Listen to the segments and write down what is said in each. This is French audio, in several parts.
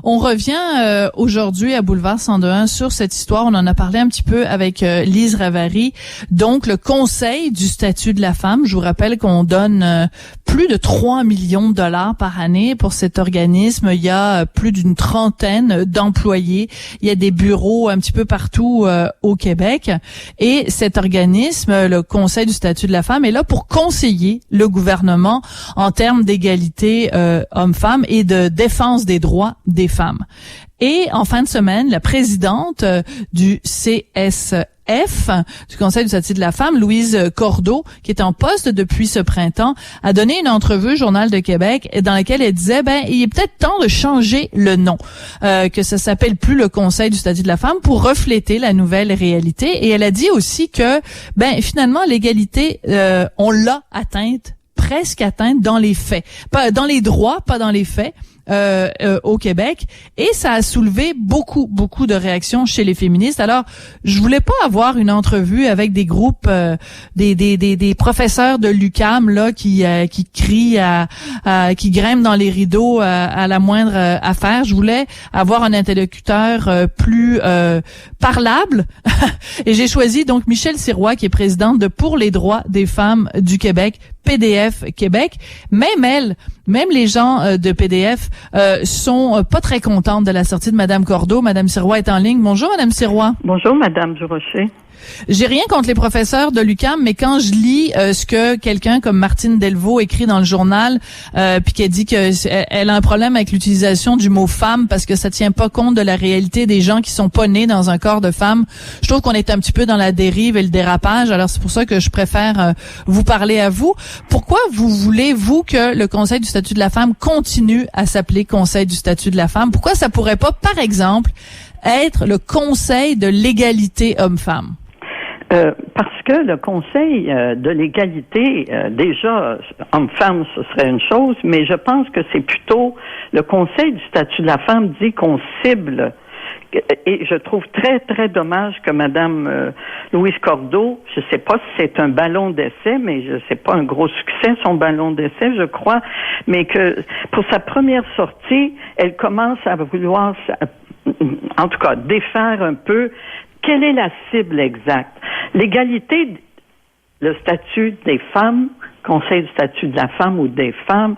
On revient aujourd'hui à Boulevard 102.1 sur cette histoire. On en a parlé un petit peu avec Lise Ravary. Donc, le Conseil du statut de la femme. Je vous rappelle qu'on donne plus de 3 millions de dollars par année pour cet organisme. Il y a plus d'une trentaine d'employés. Il y a des bureaux un petit peu partout au Québec. Et cet organisme, le Conseil du statut de la femme, est là pour conseiller le gouvernement en termes d'égalité hommes-femmes et de défense des droits des femmes. Et en fin de semaine, la présidente du CSF, du Conseil du statut de la femme, Louise Cordeau, qui est en poste depuis ce printemps, a donné une entrevue au Journal de Québec dans laquelle elle disait, il est peut-être temps de changer le nom, que ça s'appelle plus le Conseil du statut de la femme pour refléter la nouvelle réalité. Et elle a dit aussi que, finalement, l'égalité, on l'a presque atteinte dans les faits. Pas dans les droits, pas dans les faits. Au Québec, et ça a soulevé beaucoup de réactions chez les féministes. Alors, je voulais pas avoir une entrevue avec des groupes des professeurs de l'UQAM là qui crient qui grimpent dans les rideaux à la moindre affaire. Je voulais avoir un interlocuteur plus parlable et j'ai choisi donc Michèle Sirois, qui est présidente de Pour les droits des femmes du Québec, PDF Québec. Même les gens de PDF sont pas très contentes de la sortie de Madame Cordeau. Madame Sirois est en ligne. Bonjour, Madame Sirois. Bonjour, Madame Durocher. J'ai rien contre les professeurs de l'UQAM, mais quand je lis ce que quelqu'un comme Martine Delvaux écrit dans le journal, puis qu'elle dit que elle a un problème avec l'utilisation du mot femme parce que ça tient pas compte de la réalité des gens qui sont pas nés dans un corps de femme, je trouve qu'on est un petit peu dans la dérive et le dérapage. Alors c'est pour ça que je préfère vous parler à vous. Pourquoi voulez-vous que le Conseil du statut de la femme continue à s'appeler Conseil du statut de la femme? Pourquoi ça pourrait pas, par exemple, être le Conseil de l'égalité homme-femme? Parce que le Conseil de l'égalité, déjà, homme-femme, ce serait une chose, mais je pense que c'est plutôt le Conseil du statut de la femme dit qu'on cible, et je trouve très, très dommage que Madame Louise Cordeau, je sais pas si c'est un ballon d'essai, mais je sais pas un gros succès, son ballon d'essai, je crois, mais que pour sa première sortie, elle commence à vouloir, en tout cas, défaire un peu quelle est la cible exacte. L'égalité, le statut des femmes, Conseil du statut de la femme ou des femmes,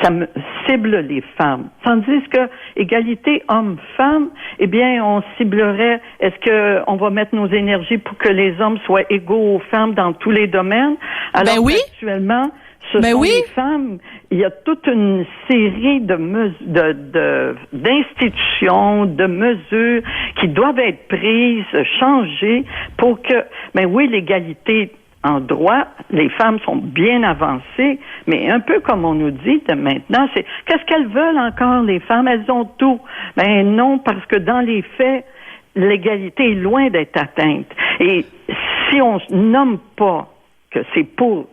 ça me cible les femmes. Tandis que égalité homme-femme, on ciblerait, est-ce que on va mettre nos énergies pour que les hommes soient égaux aux femmes dans tous les domaines? Alors oui. Actuellement, ce sont les femmes. Il y a toute une série d'institutions, de mesures qui doivent être prises, changées pour que, l'égalité en droit, les femmes sont bien avancées, mais un peu comme on nous dit de maintenant, c'est qu'est-ce qu'elles veulent encore, les femmes? Elles ont tout. Non, parce que dans les faits, l'égalité est loin d'être atteinte. Et si on nomme pas que c'est pour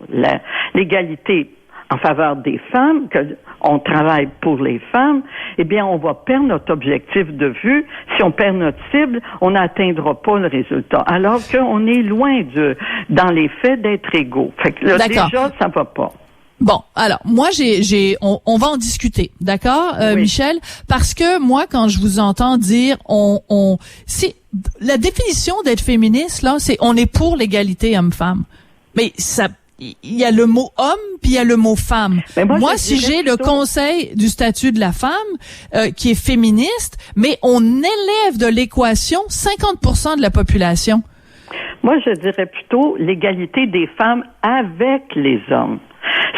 l'égalité en faveur des femmes, qu'on travaille pour les femmes, on va perdre notre objectif de vue. Si on perd notre cible, on n'atteindra pas le résultat. Alors qu'on est loin dans les faits, d'être égaux. Fait que là, déjà, ça va pas. Bon, alors moi on va en discuter, d'accord, oui. Michèle, parce que moi quand je vous entends dire c'est la définition d'être féministe là, c'est on est pour l'égalité homme-femme. Mais il y a le mot homme puis il y a le mot femme. Moi si j'ai le Conseil du statut de la femme qui est féministe, mais on élève de l'équation 50% de la population. Moi je dirais plutôt l'égalité des femmes avec les hommes.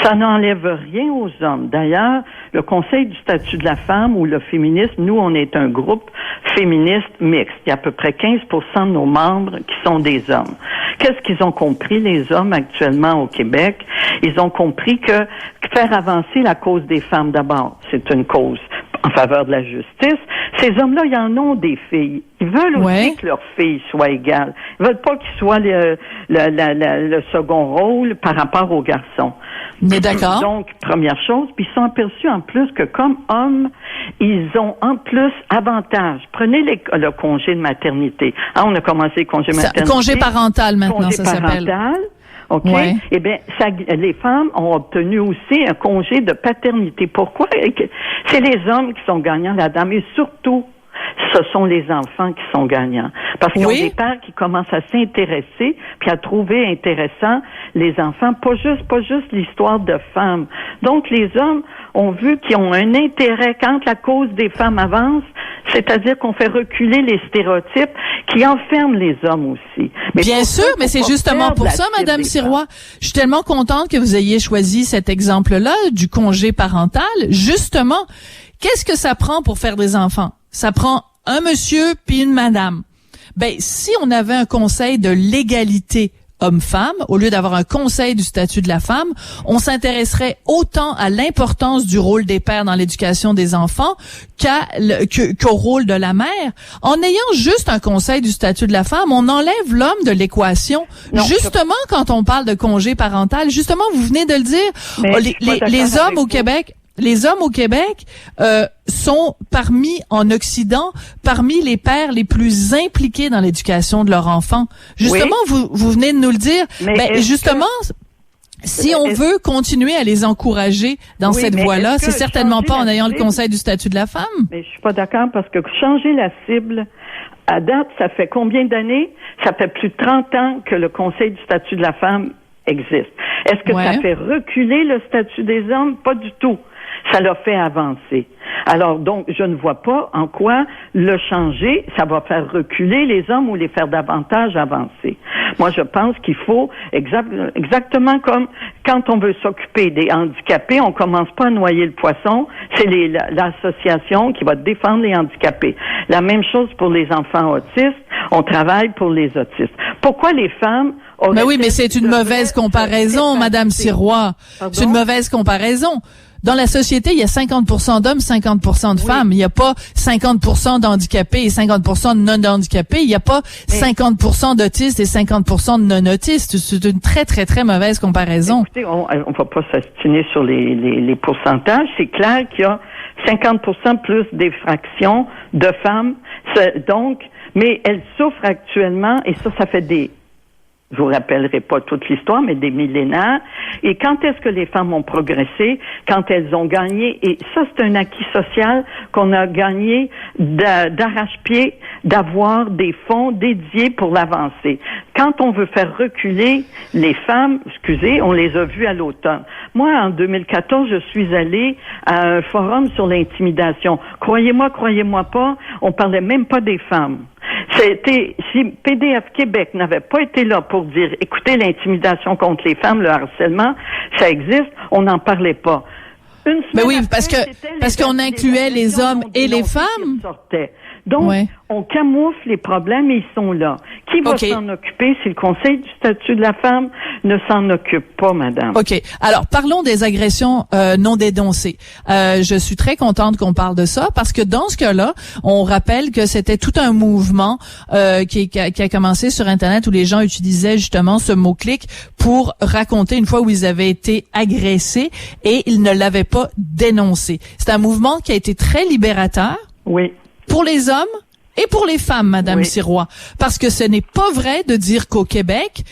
Ça n'enlève rien aux hommes. D'ailleurs, le Conseil du statut de la femme ou le féminisme, nous, on est un groupe féministe mixte. Il y a à peu près 15% de nos membres qui sont des hommes. Qu'est-ce qu'ils ont compris, les hommes, actuellement au Québec? Ils ont compris que faire avancer la cause des femmes d'abord, c'est une cause en faveur de la justice. Ces hommes-là, ils en ont des filles. Ils veulent aussi que leurs filles soient égales. Ils veulent pas qu'ils soient le second rôle par rapport aux garçons. Mais d'accord. Donc, première chose, puis ils sont aperçus en plus que comme hommes, ils ont en plus avantage. Prenez le congé de maternité. On a commencé le congé maternité. Congé parental maintenant, congé ça s'appelle. Parental. OK? Ouais. Eh bien, les femmes ont obtenu aussi un congé de paternité. Pourquoi? C'est les hommes qui sont gagnants là-dedans, mais surtout, ce sont les enfants qui sont gagnants. Parce qu'ils ont des pères qui commencent à s'intéresser puis à trouver intéressant les enfants, pas juste l'histoire de femmes. Donc, les hommes ont vu qu'ils ont un intérêt quand la cause des femmes avance, c'est-à-dire qu'on fait reculer les stéréotypes qui enferment les hommes aussi. Mais bien sûr, mais c'est justement pour ça, Madame Sirois. Je suis tellement contente que vous ayez choisi cet exemple-là du congé parental. Justement, qu'est-ce que ça prend pour faire des enfants? Ça prend un monsieur puis une madame. Ben, si on avait un conseil de l'égalité homme-femme, au lieu d'avoir un conseil du statut de la femme, on s'intéresserait autant à l'importance du rôle des pères dans l'éducation des enfants qu'au rôle de la mère. En ayant juste un conseil du statut de la femme, on enlève l'homme de l'équation. Non, justement, quand on parle de congé parental, justement, vous venez de le dire, les hommes au Québec... Les hommes au Québec sont en Occident parmi les pères les plus impliqués dans l'éducation de leurs enfants. Justement, vous venez de nous le dire. Mais justement, si on veut continuer à les encourager dans cette voie-là, c'est certainement pas en ayant le conseil du statut de la femme. Mais je suis pas d'accord parce que changer la cible, à date, ça fait combien d'années? Ça fait plus de 30 ans que le conseil du statut de la femme existe. Est-ce que ça fait reculer le statut des hommes? Pas du tout. Ça l'a fait avancer. Alors, donc, je ne vois pas en quoi le changer, ça va faire reculer les hommes ou les faire davantage avancer. Moi, je pense qu'il faut, exactement comme quand on veut s'occuper des handicapés, on commence pas à noyer le poisson, c'est l'association qui va défendre les handicapés. La même chose pour les enfants autistes, on travaille pour les autistes. Pourquoi les femmes... Mais oui, mais c'est une mauvaise comparaison, Madame Sirois. C'est une mauvaise comparaison. Dans la société, il y a 50% d'hommes, 50% de femmes. Il n'y a pas 50% d'handicapés et 50% de non-handicapés. Il n'y a pas 50% d'autistes et 50% de non-autistes. C'est une très, très, très mauvaise comparaison. Écoutez, on va pas s'astiner sur les pourcentages. C'est clair qu'il y a 50% plus d'effractions de femmes. Donc, mais elles souffrent actuellement, et ça fait je vous rappellerai pas toute l'histoire, mais des millénaires. Et quand est-ce que les femmes ont progressé? Quand elles ont gagné, et ça, c'est un acquis social qu'on a gagné d'arrache-pied, d'avoir des fonds dédiés pour l'avancée. Quand on veut faire reculer les femmes, on les a vues à l'automne. Moi, en 2014, je suis allée à un forum sur l'intimidation. Croyez-moi pas, on parlait même pas des femmes. Si PDF Québec n'avait pas été là pour dire, écoutez, l'intimidation contre les femmes, le harcèlement, ça existe, on n'en parlait pas. Mais oui, parce qu'on incluait les hommes et les femmes. Donc, on camoufle les problèmes et ils sont là. Qui va s'en occuper si le Conseil du statut de la femme ne s'en occupe pas, madame? OK. Alors, parlons des agressions non dénoncées. Je suis très contente qu'on parle de ça parce que dans ce cas-là, on rappelle que c'était tout un mouvement qui a commencé sur Internet où les gens utilisaient justement ce mot-clic pour raconter une fois où ils avaient été agressés et ils ne l'avaient pas dénoncé. C'est un mouvement qui a été très libérateur. Oui. Pour les hommes et pour les femmes, Madame Sirois, parce que ce n'est pas vrai de dire qu'au Québec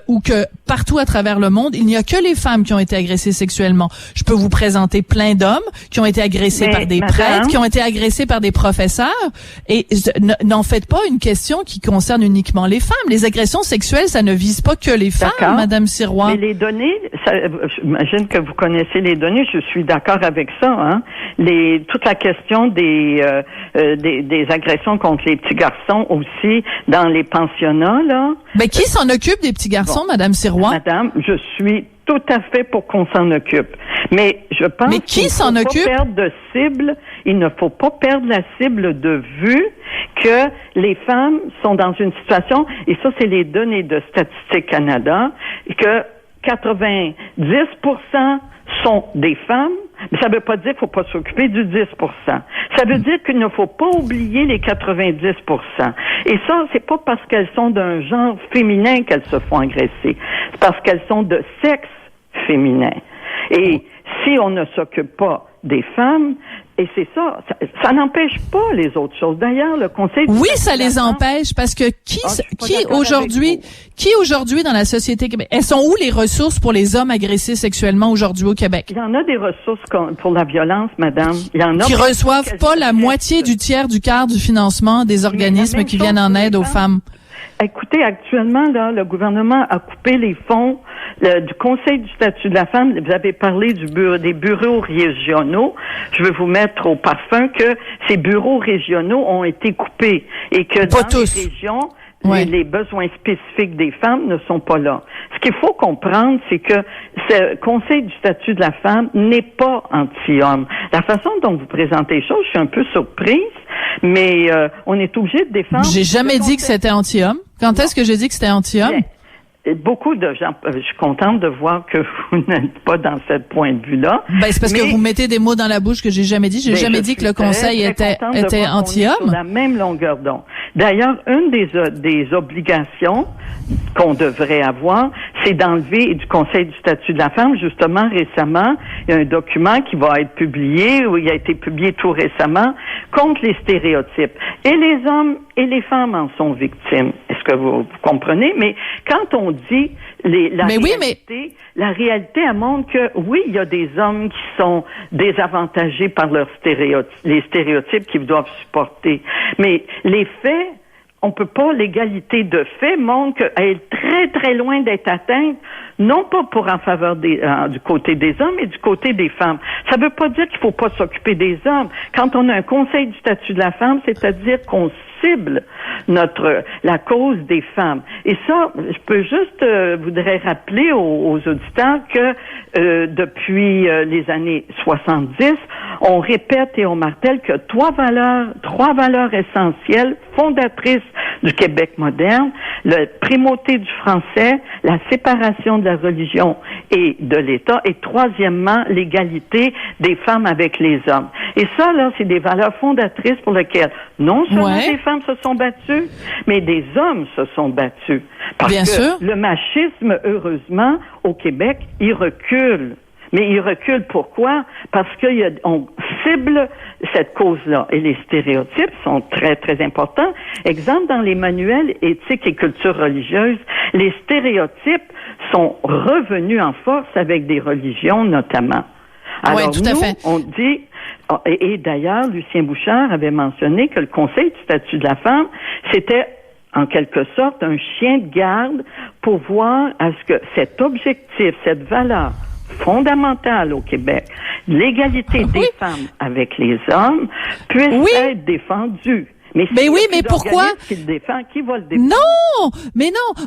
ou que partout à travers le monde, il n'y a que les femmes qui ont été agressées sexuellement. Je peux vous présenter plein d'hommes qui ont été agressés par des prêtres, qui ont été agressés par des professeurs, et n'en faites pas une question qui concerne uniquement les femmes. Les agressions sexuelles, ça ne vise pas que les femmes, Madame Sirois. Mais les données, j'imagine que vous connaissez les données, je suis d'accord avec ça, hein. Toute la question des agressions contre les petits garçons aussi dans les pensionnats, là. Ben, qui s'en occupe des petits garçons, Madame Sirois? Madame, je suis tout à fait pour qu'on s'en occupe. Mais je pense qu'il ne faut pas perdre de cible, il ne faut pas perdre la cible de vue que les femmes sont dans une situation, et ça, c'est les données de Statistique Canada, que 90% sont des femmes, mais ça ne veut pas dire qu'il ne faut pas s'occuper du 10%. Ça veut dire qu'il ne faut pas oublier les 90%. Et ça, c'est pas parce qu'elles sont d'un genre féminin qu'elles se font agresser. C'est parce qu'elles sont de sexe féminin. Et si on ne s'occupe pas des femmes, Et c'est ça. Ça n'empêche pas les autres choses. D'ailleurs, le Conseil... Oui, ça les empêche parce que qui aujourd'hui dans la société québécoise, elles sont où les ressources pour les hommes agressés sexuellement aujourd'hui au Québec? Il y en a des ressources pour la violence, madame. Il y en a qui reçoivent pas la moitié du tiers du quart du financement des organismes qui viennent en aide aux femmes. Écoutez, actuellement, là, le gouvernement a coupé les fonds du Conseil du statut de la femme. Vous avez parlé des bureaux régionaux. Je veux vous mettre au parfum que ces bureaux régionaux ont été coupés et que dans les régions, les besoins spécifiques des femmes ne sont pas là. Ce qu'il faut comprendre, c'est que ce Conseil du statut de la femme n'est pas anti-homme. La façon dont vous présentez les choses, je suis un peu surprise, mais on est obligé de défendre... J'ai jamais dit que c'était anti-homme. Quand est-ce que j'ai dit que c'était anti-homme? Beaucoup de gens, je suis contente de voir que vous n'êtes pas dans ce point de vue-là. Ben, c'est parce que vous mettez des mots dans la bouche que j'ai jamais dit. J'ai jamais dit que le Conseil était anti-homme. Sur la même longueur d'onde. D'ailleurs, une des obligations qu'on devrait avoir, c'est d'enlever du Conseil du statut de la femme. Justement, récemment, il y a un document qui va être publié, ou il a été publié tout récemment, contre les stéréotypes. Et les hommes et les femmes en sont victimes. Est-ce que vous comprenez? Mais quand on dit la réalité, elle montre que oui, il y a des hommes qui sont désavantagés par les stéréotypes qu'ils doivent supporter. Mais les faits, on peut pas, l'égalité de fait montre qu'elle est très, très loin d'être atteinte, non pas en faveur du côté des hommes, mais du côté des femmes. Ça veut pas dire qu'il faut pas s'occuper des hommes. Quand on a un Conseil du statut de la femme, c'est-à-dire qu'on cible la cause des femmes. Et ça, je peux juste voudrais rappeler aux auditeurs que depuis les années 70, on répète et on martèle que trois valeurs essentielles, fondatrices du Québec moderne, la primauté du français, la séparation de la religion et de l'État, et troisièmement, l'égalité des femmes avec les hommes. Et ça, là, c'est des valeurs fondatrices pour lesquelles non seulement des femmes se sont battues, mais des hommes se sont battus. Parce que le machisme, heureusement, au Québec, il recule. Mais il recule pourquoi? Parce qu'on cible cette cause-là. Et les stéréotypes sont très, très importants. Exemple, dans les manuels éthique et culture religieuse, les stéréotypes sont revenus en force avec des religions notamment. Alors tout à fait. On dit, et d'ailleurs, Lucien Bouchard avait mentionné que le Conseil du statut de la femme, c'était en quelque sorte un chien de garde pour voir à ce que cet objectif, cette valeur fondamentale au Québec, l'égalité des femmes avec les hommes, puisse être défendue. Mais pourquoi? Qui le défend, qui va le défendre? Non!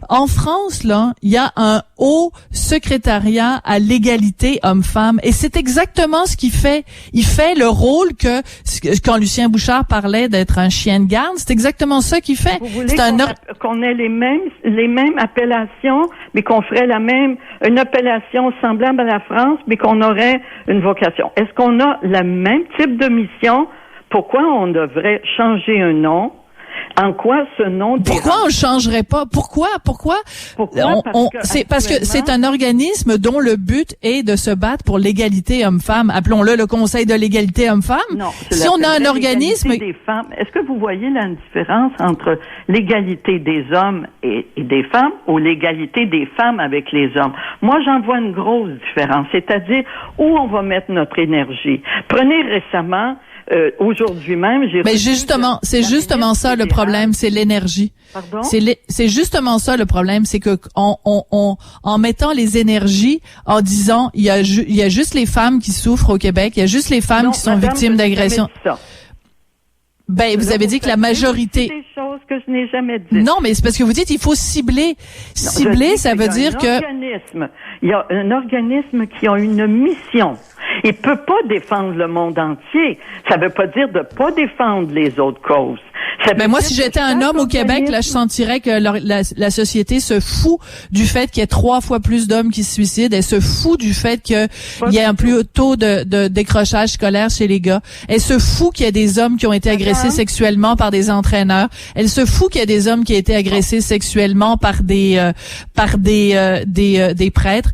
En France, là, il y a un haut secrétariat à l'égalité homme-femme. Et c'est exactement ce qu'il fait. Il fait le rôle quand Lucien Bouchard parlait d'être un chien de garde, c'est exactement ça qu'il fait. Vous voulez qu'on ait les mêmes appellations, mais qu'on ferait une appellation semblable à la France, mais qu'on aurait une vocation. Est-ce qu'on a le même type de mission? Pourquoi on devrait changer un nom? En quoi ce nom... Pourquoi on le changerait pas? Pourquoi? C'est parce que c'est un organisme dont le but est de se battre pour l'égalité homme-femme. Appelons-le le Conseil de l'égalité homme-femme. Non. Si on a un organisme... Des femmes. Est-ce que vous voyez la différence entre l'égalité des hommes et des femmes ou l'égalité des femmes avec les hommes? Moi, j'en vois une grosse différence. C'est-à-dire où on va mettre notre énergie. Prenez récemment... aujourd'hui même, c'est justement ça le problème, c'est l'énergie. Pardon? C'est justement ça le problème, c'est que en mettant les énergies, en disant il y a juste les femmes qui souffrent au Québec, il y a juste les femmes qui sont victimes d'agression. Vous avez dit que la majorité... C'est des choses que je n'ai jamais dites. Non, mais c'est parce que vous dites il faut cibler. Cibler, ça veut dire que... Il y a un organisme qui a une mission. Il peut pas défendre le monde entier. Ça veut pas dire de pas défendre les autres causes. Moi, si j'étais un homme au Québec, là, je sentirais que la société se fout du fait qu'il y ait 3 fois plus d'hommes qui se suicident. Elle se fout du fait qu'il y ait un plus haut taux de décrochage scolaire chez les gars. Elle se fout qu'il y ait des hommes qui ont été agressés sexuellement par des entraîneurs. Elle se fout qu'il y ait des hommes qui ont été agressés sexuellement par des prêtres.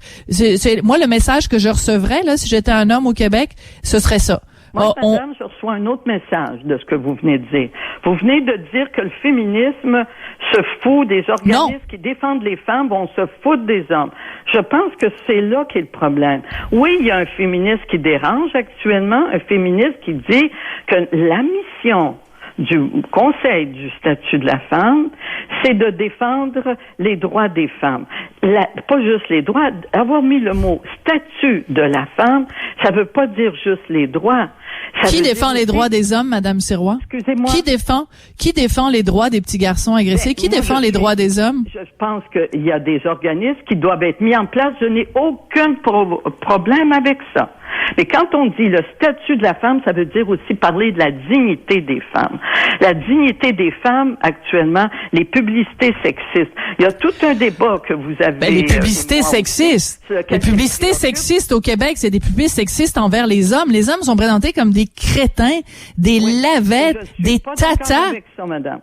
Moi, le message que je recevrais, là, si j'étais un homme au Québec, ce serait ça. Moi, madame, je reçois un autre message de ce que vous venez de dire. Vous venez de dire que le féminisme se fout des organismes qui défendent les femmes, vont se foutre des hommes. Je pense que c'est là qu'est le problème. Oui, il y a un féministe qui dérange actuellement, un féministe qui dit que la mission du Conseil du statut de la femme, c'est de défendre les droits des femmes. Pas juste les droits. Avoir mis le mot statut de la femme, ça veut pas dire juste les droits. Qui défend les droits des hommes, Madame Sirois? Excusez-moi. Qui défend les droits des petits garçons agressés? Qui défend les droits des hommes? Je pense qu'il y a des organismes qui doivent être mis en place. Je n'ai aucun problème avec ça. Mais quand on dit le statut de la femme, ça veut dire aussi parler de la dignité des femmes. La dignité des femmes, actuellement, les publicités sexistes. Il y a tout un débat que vous avez... Ben, les publicités sexistes. Les publicités sexistes au Québec, c'est des publicités sexistes envers les hommes. Les hommes sont présentés comme des crétins, des lavettes, des tatas. Avec ça, madame.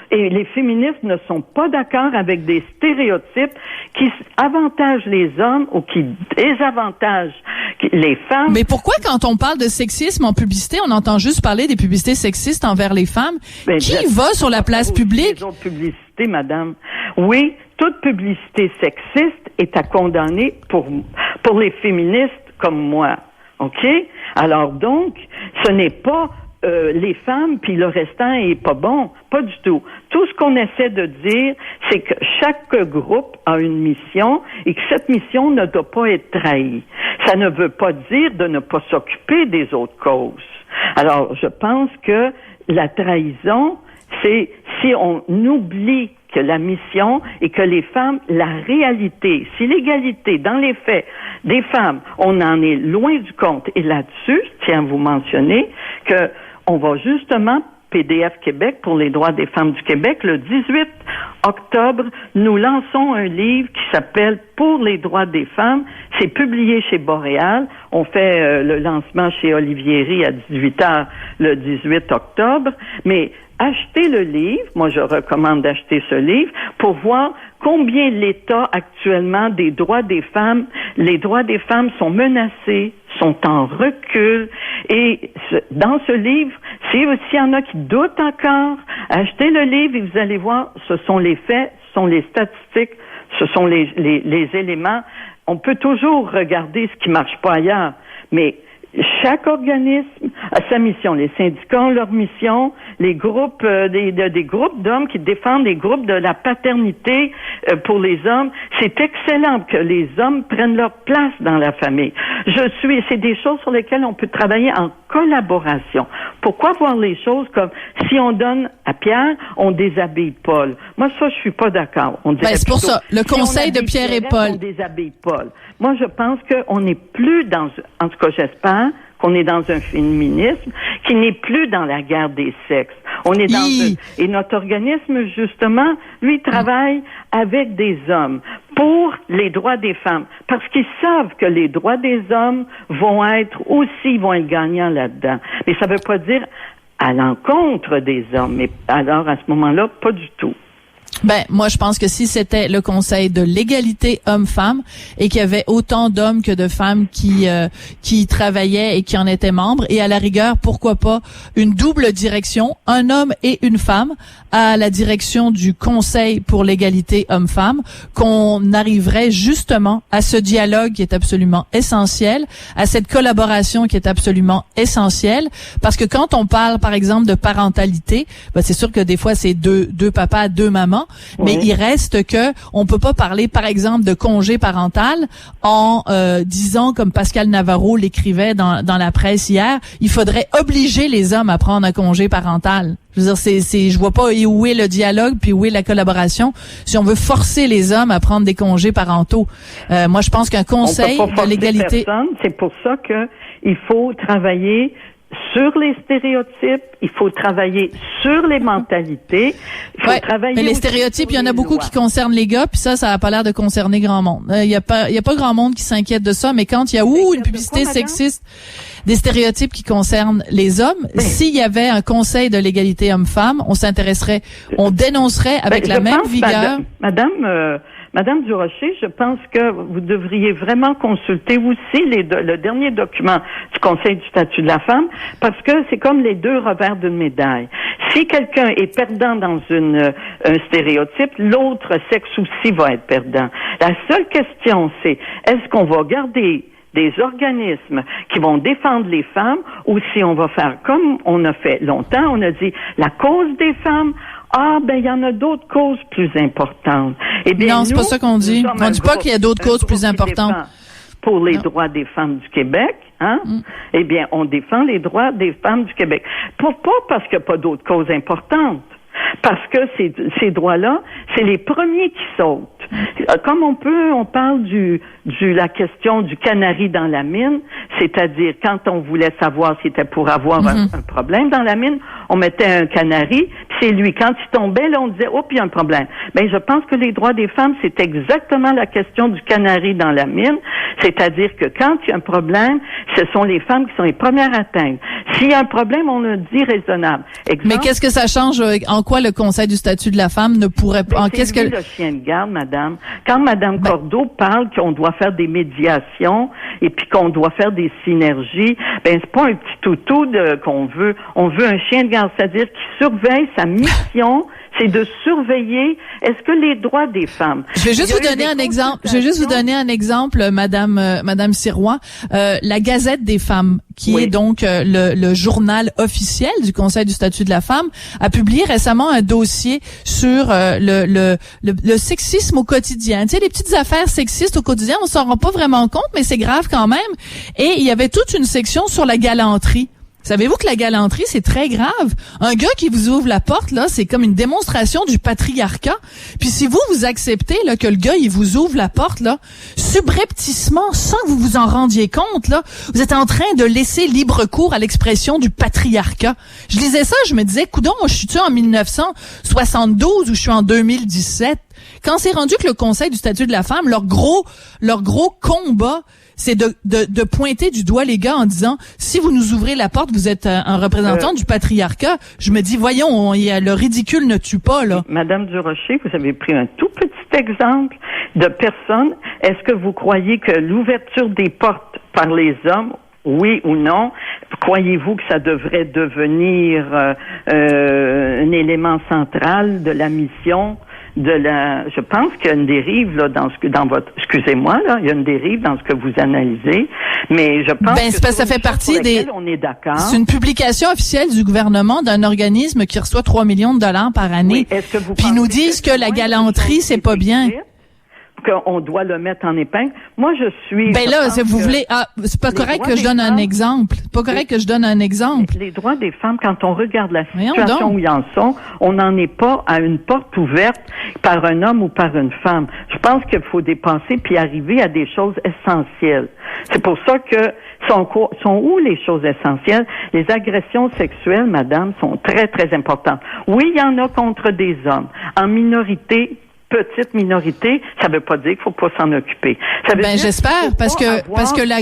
Et les féministes ne sont pas d'accord avec des stéréotypes qui avantagent les hommes ou qui désavantagent les femmes. Mais pourquoi, quand on parle de sexisme en publicité, on entend juste parler des publicités sexistes envers les femmes? Qui va sur la place publique? Les autres publicités, madame. Oui, toute publicité sexiste est à condamner pour les féministes comme moi. OK? Alors donc, ce n'est pas les femmes, puis le restant est pas bon. Pas du tout. Tout ce qu'on essaie de dire, c'est que chaque groupe a une mission et que cette mission ne doit pas être trahie. Ça ne veut pas dire de ne pas s'occuper des autres causes. Alors, je pense que la trahison, c'est si on oublie que la mission et que les femmes, la réalité, si l'égalité dans les faits des femmes, on en est loin du compte. Et là-dessus, je tiens à vous mentionner que on va justement, PDF Québec pour les droits des femmes du Québec, le 18 octobre, nous lançons un livre qui s'appelle Pour les droits des femmes. C'est publié chez Boréal. On fait le lancement chez Olivieri à 18h le 18 octobre. Mais achetez le livre. Moi, je recommande d'acheter ce livre pour voir combien l'État actuellement des droits des femmes, les droits des femmes sont menacés, sont en recul. Et dans ce livre, s'il y en a qui doutent encore, achetez le livre et vous allez voir, ce sont les faits, ce sont les statistiques, ce sont les éléments. On peut toujours regarder ce qui marche pas ailleurs, mais chaque organisme a sa mission. Les syndicats ont leur mission. Les groupes, des groupes d'hommes qui défendent les groupes de la paternité pour les hommes. C'est excellent que les hommes prennent leur place dans la famille. C'est des choses sur lesquelles on peut travailler en collaboration. Pourquoi voir les choses comme si on donne à Pierre, on déshabille Paul? Moi, ça, je suis pas d'accord. C'est pour ça. Le conseil de Pierre et Paul. On déshabille Paul. Moi, je pense qu'on n'est plus en tout cas, j'espère, qu'on est dans un féminisme qui n'est plus dans la guerre des sexes. On est et notre organisme, justement, lui, travaille avec des hommes pour les droits des femmes. Parce qu'ils savent que les droits des hommes vont être gagnants là-dedans. Mais ça veut pas dire à l'encontre des hommes. Mais alors, à ce moment-là, pas du tout. Ben, moi, je pense que si c'était le Conseil de l'égalité homme-femme et qu'il y avait autant d'hommes que de femmes qui travaillaient et qui en étaient membres, et à la rigueur, pourquoi pas une double direction, un homme et une femme à la direction du Conseil pour l'égalité homme-femme, qu'on arriverait justement à ce dialogue qui est absolument essentiel, à cette collaboration qui est absolument essentielle, parce que quand on parle, par exemple, de parentalité, ben, c'est sûr que des fois, c'est deux papas, deux mamans, mais il reste que on peut pas parler, par exemple, de congé parental en disant, comme Pascal Navarro l'écrivait dans la presse hier, il faudrait obliger les hommes à prendre un congé parental. Je veux dire, je vois pas où est le dialogue puis où est la collaboration si on veut forcer les hommes à prendre des congés parentaux. Moi, je pense qu'un conseil de l'égalité... C'est pour ça que il faut travailler sur les stéréotypes, il faut travailler sur les mentalités. Mais les stéréotypes, il y en a beaucoup qui concernent les gars, puis ça a pas l'air de concerner grand monde. Il y a pas grand monde qui s'inquiète de ça, mais quand il y a une publicité sexiste, des stéréotypes qui concernent les hommes, s'il y avait un conseil de l'égalité homme-femme, on s'intéresserait, on dénoncerait avec la même vigueur. Madame, Madame Durocher, je pense que vous devriez vraiment consulter aussi le dernier document du Conseil du statut de la femme, parce que c'est comme les deux revers d'une médaille. Si quelqu'un est perdant dans un stéréotype, l'autre sexe aussi va être perdant. La seule question, c'est est-ce qu'on va garder des organismes qui vont défendre les femmes, ou si on va faire comme on a fait longtemps, on a dit la cause des femmes. Ah, ben, il y en a d'autres causes plus importantes. Eh bien, non, c'est pas ça qu'on dit. On dit pas qu'il y a d'autres causes plus importantes. Pour les droits des femmes du Québec, hein? Eh bien, on défend les droits des femmes du Québec. Pas parce qu'il n'y a pas d'autres causes importantes. Parce que ces droits-là, c'est les premiers qui sautent. Comme on parle la question du canari dans la mine, c'est-à-dire quand on voulait savoir si c'était pour avoir un problème dans la mine, on mettait un canari, puis c'est lui. Quand il tombait, là, on disait, oh, puis il y a un problème. Ben, je pense que les droits des femmes, c'est exactement la question du canari dans la mine, c'est-à-dire que quand il y a un problème, ce sont les femmes qui sont les premières à atteindre. S'il y a un problème, on le dit raisonnable. Exemple, mais qu'est-ce que ça change? En quoi le Conseil du statut de la femme ne pourrait pas... C'est le chien de garde, madame. Quand Madame Cordeau parle qu'on doit faire des médiations et puis qu'on doit faire des synergies, ben c'est pas un petit toutou qu'on veut. On veut un chien de garde, c'est-à-dire qu'il surveille sa mission. C'est de surveiller, est-ce que les droits des femmes... Je vais juste vous donner un exemple, Madame Sirois. La Gazette des femmes, qui est donc le journal officiel du Conseil du statut de la femme, a publié récemment un dossier sur le sexisme au quotidien. Tu sais, les petites affaires sexistes au quotidien, on s'en rend pas vraiment compte, mais c'est grave quand même. Et il y avait toute une section sur la galanterie. Savez-vous que la galanterie, c'est très grave? Un gars qui vous ouvre la porte, là, c'est comme une démonstration du patriarcat. Puis si vous acceptez là que le gars, il vous ouvre la porte, là, subrepticement, sans que vous vous en rendiez compte, là, vous êtes en train de laisser libre cours à l'expression du patriarcat. Je lisais ça, je me disais, coudonc, je suis-tu en 1972 ou je suis en 2017? Quand c'est rendu que le Conseil du statut de la femme, leur gros combat, c'est de pointer du doigt les gars en disant, si vous nous ouvrez la porte, vous êtes un représentant du patriarcat. Je me dis, voyons, le ridicule ne tue pas, là. Madame Durocher, vous avez pris un tout petit exemple de personne. Est-ce que vous croyez que l'ouverture des portes par les hommes, oui ou non, croyez-vous que ça devrait devenir un élément central de la mission? Je pense qu'il y a une dérive là excusez-moi là, il y a une dérive dans ce que vous analysez, mais je pense que ça fait partie on est d'accord. C'est une publication officielle du gouvernement d'un organisme qui reçoit 3 millions de dollars par année. Oui, est-ce que vous puis ils nous disent que la galanterie c'est pas bien. Qu'on doit le mettre en épingle. Moi, je suis... Ben là, si vous voulez... c'est pas correct que je donne un exemple. C'est pas correct que je donne un exemple. Les droits des femmes, quand on regarde la situation où ils en sont, on n'en est pas à une porte ouverte par un homme ou par une femme. Je pense qu'il faut dépasser puis arriver à des choses essentielles. C'est pour ça que sont où les choses essentielles? Les agressions sexuelles, madame, sont très, très importantes. Oui, il y en a contre des hommes. En minorité, petite minorité, ça veut pas dire qu'il faut pas s'en occuper. Ça veut dire j'espère parce que la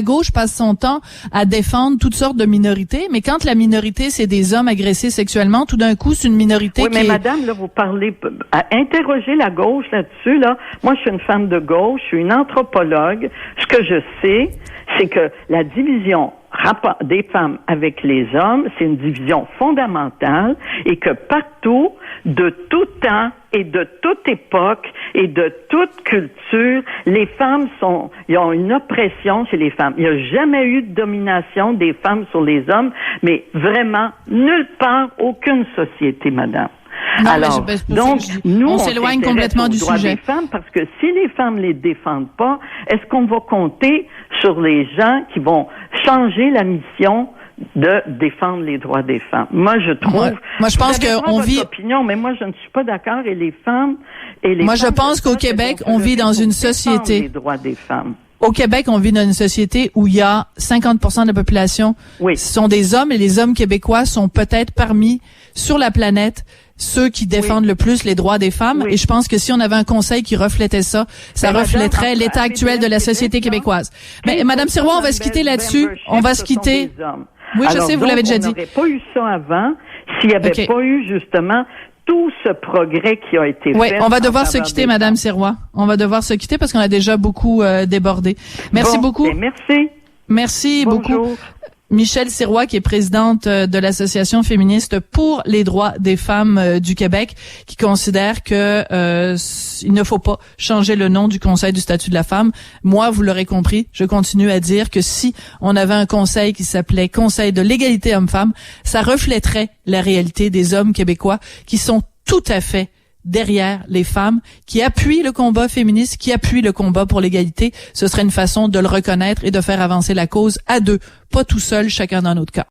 gauche passe son temps à défendre toutes sortes de minorités, mais quand la minorité c'est des hommes agressés sexuellement, tout d'un coup c'est une minorité mais madame, là vous parlez à interroger la gauche là-dessus là. Moi je suis une femme de gauche, je suis une anthropologue. Ce que je sais, c'est que la division des femmes avec les hommes, c'est une division fondamentale et que partout, de tout temps et de toute époque et de toute culture, les femmes ils ont une oppression chez les femmes. Il n'y a jamais eu de domination des femmes sur les hommes, mais vraiment nulle part, aucune société, madame. Non, alors, nous, on s'éloigne complètement du sujet. Des femmes parce que si les femmes les défendent pas, est-ce qu'on va compter sur les gens qui vont changer la mission de défendre les droits des femmes? Moi, je trouve. Moi, je pense qu'on vit. Opinion, mais moi, je ne suis pas d'accord. Et les femmes Moi, je pense qu'au Québec, on vit dans une société. Les droits des femmes. Au Québec, on vit dans une société où il y a 50% de la population sont des hommes et les hommes québécois sont peut-être parmi sur la planète ceux qui défendent le plus les droits des femmes. Et je pense que si on avait un conseil qui reflétait ça, ça reflèterait l'état actuel de la société québécoise. Mais Madame Sirois, on va se quitter là-dessus. On va se quitter. Oui, je sais, vous l'avez déjà dit. On n'aurait pas eu ça avant s'il n'y avait pas eu justement tout ce progrès qui a été oui, fait. On va devoir se quitter, Madame Sirois. On va devoir se quitter parce qu'on a déjà beaucoup débordé. Merci beaucoup. Merci. Merci Bonjour. beaucoup. Michèle Sirois, qui est présidente de l'Association féministe pour les droits des femmes du Québec, qui considère que il ne faut pas changer le nom du Conseil du statut de la femme. Moi, vous l'aurez compris, je continue à dire que si on avait un conseil qui s'appelait Conseil de l'égalité homme-femme, ça reflèterait la réalité des hommes québécois qui sont tout à fait derrière les femmes, qui appuient le combat féministe, qui appuient le combat pour l'égalité. Ce serait une façon de le reconnaître et de faire avancer la cause à deux, pas tout seul, chacun dans notre cas.